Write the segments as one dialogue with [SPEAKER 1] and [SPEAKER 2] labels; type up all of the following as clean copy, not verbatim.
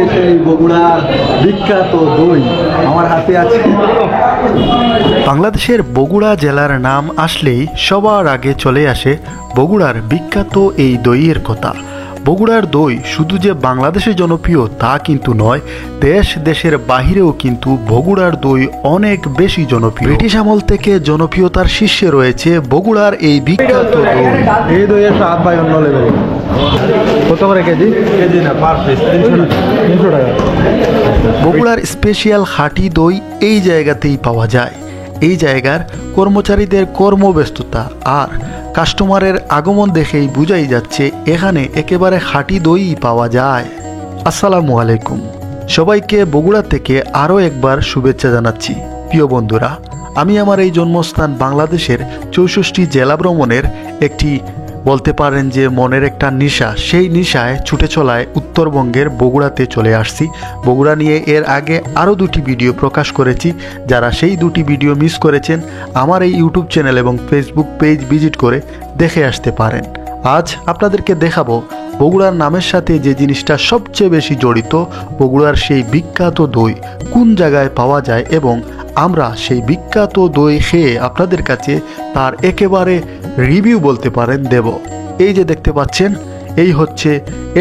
[SPEAKER 1] যে সেই বগুড়ার বিখ্যাত দই আমার হাতে আছে।
[SPEAKER 2] বাংলাদেশের বগুড়া জেলার নাম আসলেই সবার আগে চলে আসে বগুড়ার বিখ্যাত এই দইয়ের কথা। বগুড়ার দই শুধু যে বাংলাদেশে জনপ্রিয় তা কিন্তু নয়, দেশ দেশের বাহিরেও কিন্তু বগুড়ার দই অনেক বেশি জনপ্রিয়। ব্রিটিশ আমল থেকে জনপ্রিয়তার শীর্ষে রয়েছে বগুড়ার এই বিখ্যাত দই।
[SPEAKER 1] এই দইয়ের স্বাদ ভাই অন্য লেভেল। কত করে কেজি? কেজি না, পার পিস 300 টাকা।
[SPEAKER 2] বগুড়ার স্পেশাল খাঁটি দই এই জায়গাতেই পাওয়া যায়। এই জায়গার কর্মচারীদের কর্মব্যস্ততা আর কাস্টমারের আগমন দেখেই বোঝাই যাচ্ছে এখানে একেবারে খাঁটি দই পাওয়া যায়। আসসালামু আলাইকুম, সবাইকে বগুড়া থেকে আরও একবার শুভেচ্ছা জানাচ্ছি। প্রিয় বন্ধুরা, আমি আমার এই জন্মস্থান বাংলাদেশের 64 জেলা ভ্রমণের একটি বলতে পারেন যে মনের একটা নেশা, সেই নেশায় ছুটে চলায় উত্তরবঙ্গের বগুড়াতে চলে আসছি। বগুড়া নিয়ে এর আগে আরও 2টি ভিডিও প্রকাশ করেছি। যারা সেই 2টি ভিডিও মিস করেছেন আমার এই ইউটিউব চ্যানেল এবং ফেসবুক পেজ ভিজিট করে দেখে আসতে পারেন। আজ আপনাদেরকে দেখাবো বগুড়ার নামের সাথে যে জিনিসটা সবচেয়ে বেশি জড়িত, বগুড়ার সেই বিখ্যাত দই কোন জায়গায় পাওয়া যায় এবং আমরা সেই বিখ্যাত দই খেয়ে আপনাদের কাছে তার একেবারে রিভিউ বলতে পারেন দেব। এই যে দেখতে পাচ্ছেন, এই হচ্ছে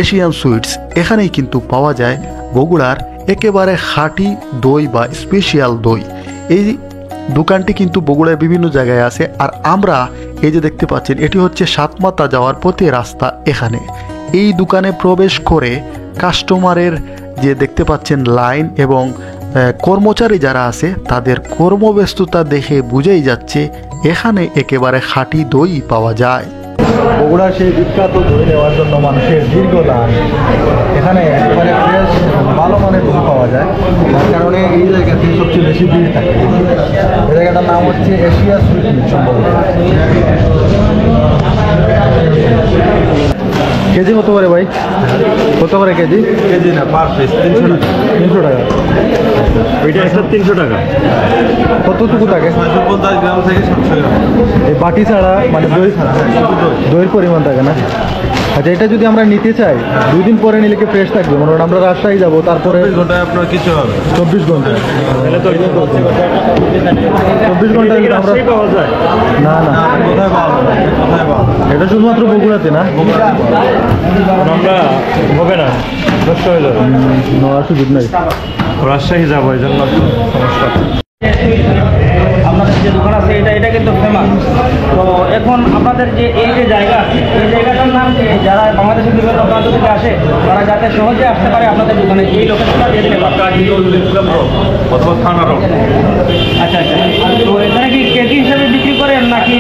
[SPEAKER 2] এশিয়ান সুইটস। এখানেই কিন্তু পাওয়া যায় বগুড়ার একেবারে খাঁটি দই বা স্পেশাল দই। এই দোকানটি কিন্তু বগুড়ার বিভিন্ন জায়গায় আছে। আর আমরা এই যে দেখতে পাচ্ছেন, এটি হচ্ছে সাতমাতা যাওয়ার পথে রাস্তা। এখানে এই দোকানে প্রবেশ করে কাস্টমারের যে দেখতে পাচ্ছেন লাইন এবং কর্মচারী যারা আছে তাদের কর্মব্যস্ততা দেখে বুঝেই যাচ্ছে এখানে একেবারে খাঁটি দই পাওয়া যায়।
[SPEAKER 1] বগুড়ার সেই বিখ্যাত দই নেওয়ার জন্য মানুষের দীর্ঘ লাইন। এখানে একেবারে ফ্রেশ ভালো মানের দই পাওয়া যায়, যার কারণে এই জায়গাতে সবচেয়ে বেশি ভিড় থাকে। এই জায়গাটার নাম হচ্ছে এশিয়া সুইট মিল সম্ভবত। কেজি কত করে ভাই? কত করে কেজি? কেজি না, পার পিস 300 টাকা।
[SPEAKER 3] ওইটা একটা 300 টাকা।
[SPEAKER 1] কতটুকু থাকে? 650 গ্রাম থেকে 700 গ্রাম। এই বাটি ছাড়া মানে দই ছাড়া দইয়ের পরিমাণ থাকে না? আচ্ছা, এটা যদি আমরা নিতে চাই 2 দিন পরে নিলে কি ফ্রেশ থাকবে? মনে হয় আমরা রাজশাহী যাবো, তারপরে 24 ঘন্টায় আপনার কিছু হবে। 24 ঘন্টা?
[SPEAKER 3] তাহলে তো
[SPEAKER 1] 24 ঘন্টা আমরা
[SPEAKER 3] পাওয়া যায়
[SPEAKER 1] না না, কোথায় পাওয়া যাবে? কোথায় পাওয়া? এটা শুধুমাত্র বগুড়াতে না?
[SPEAKER 3] আমরা হবে না, কষ্ট হয়ে যাবে।
[SPEAKER 1] নেওয়ার সুযোগ নেই।
[SPEAKER 3] রাজশাহী যাবো, এই জন্য সমস্যা।
[SPEAKER 4] আপনাদের যে দোকান আছে এটা কিন্তু ফেমাস। তো এখন আপনাদের যে এই যে জায়গা আছে, এই জায়গাটার নাম কি? যারা বাংলাদেশের বিভিন্ন প্রান্ত থেকে আসে তারা যাতে সহজে আসতে পারে আপনাদের দোকানে, এই লোকেশনটা দিয়ে দিলে
[SPEAKER 3] অথবা থানা রোড।
[SPEAKER 4] আচ্ছা আচ্ছা। তো এখানে কি কেজি হিসাবে বিক্রি করেন নাকি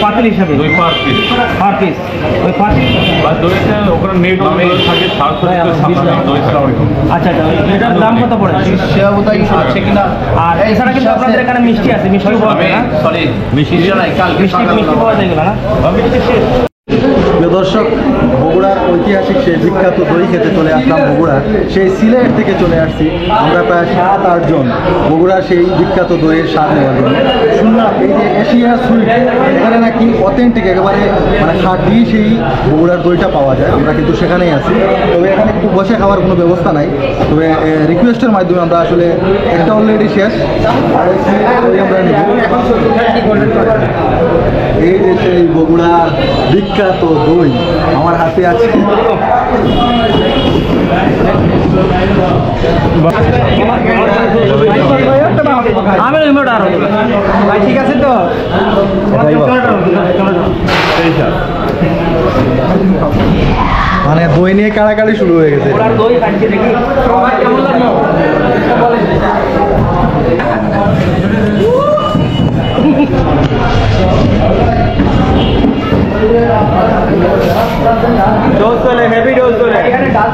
[SPEAKER 4] পাতিল হিসাবে?
[SPEAKER 3] দুই পার পিস।
[SPEAKER 4] Per piece? ওই পার পিস
[SPEAKER 3] দইটা ওখানে নেট থাকে,
[SPEAKER 4] আচ্ছা আচ্ছা। এটার দাম কত পড়ে?
[SPEAKER 1] আছে কিনা?
[SPEAKER 4] আর এছাড়া কিন্তু আপনাদের এখানে মিষ্টি আছে, মিষ্টি পাওয়া যায় না? মিষ্টি পাওয়া যায় না?
[SPEAKER 1] প্রিয় দর্শক, বগুড়ার ঐতিহাসিক সেই বিখ্যাত দই খেতে চলে আসলাম বগুড়া। সেই সিলেট থেকে চলে আসছি আমরা প্রায় 7-8 জন বগুড়ার সেই বিখ্যাত দইয়ের স্বাদ নেওয়ার জন্য। শুনলাম এই যে এশিয়া সুইট, এখানে নাকি অথেন্টিক একেবারে মানে খাঁটি সেই বগুড়ার দইটা পাওয়া যায়। আমরা কিন্তু সেখানেই আছি, তবে এখানে একটু বসে খাওয়ার কোনো ব্যবস্থা নাই। তবে রিকোয়েস্টের মাধ্যমে আমরা আসলে একটা অলরেডি শেষ, আর আমরা নেব। এই যে সেই বগুড়ার বিখ্যাত দই আমার হাতে আছে।
[SPEAKER 4] ঠিক আছে তো?
[SPEAKER 1] মানে দই নিয়ে কাড়াকাড়ি শুরু হয়ে গেছে।
[SPEAKER 4] দই খাচ্ছি দেখি কেমন লাগলো?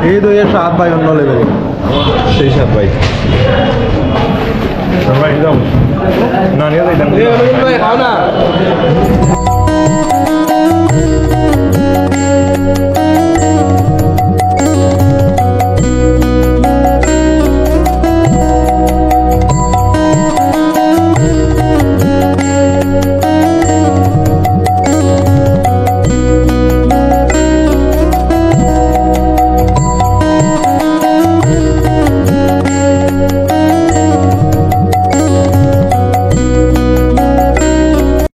[SPEAKER 1] এই দইয়ের স্বাদ ভাই অন্য লেভেল, সেই স্বাদ ভাই।
[SPEAKER 3] না নিয়ে যাই।